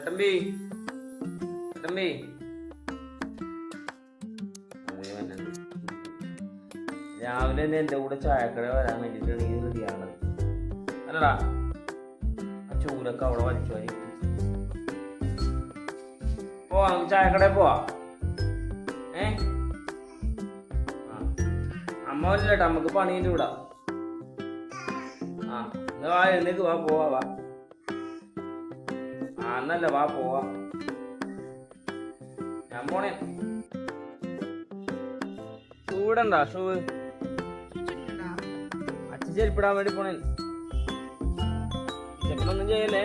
ചട്ടമ്പി ചട്ടമ്പി രാവിലെ തന്നെ എൻ്റെ കൂടെ ചായക്കട വരാൻ വേണ്ടിയിട്ടാണ് ഈ റെഡിയാണത്. അല്ലടാ ആ ചൂലൊക്കെ അവിടെ വലിച്ചു വാരി പോവാ, നമുക്ക് ചായക്കടയിൽ പോവാ. അമ്മ വരില്ലേട്ടാ, നമുക്ക് പണിയിൻ്റെ കൂടാ. എന്നാ വാ, എഴുന്നേക്ക് വാ, പോവാ വാ. എന്നല്ല വാ പോവാ, ഞാൻ പോണേ. ഷൂടണ്ടാ? ഷൂ അച്ഛൻ ചെരുപ്പിടാൻ വേണ്ടി പോണേ. ചെപ്പനൊന്നും ചെയ്യല്ലേ?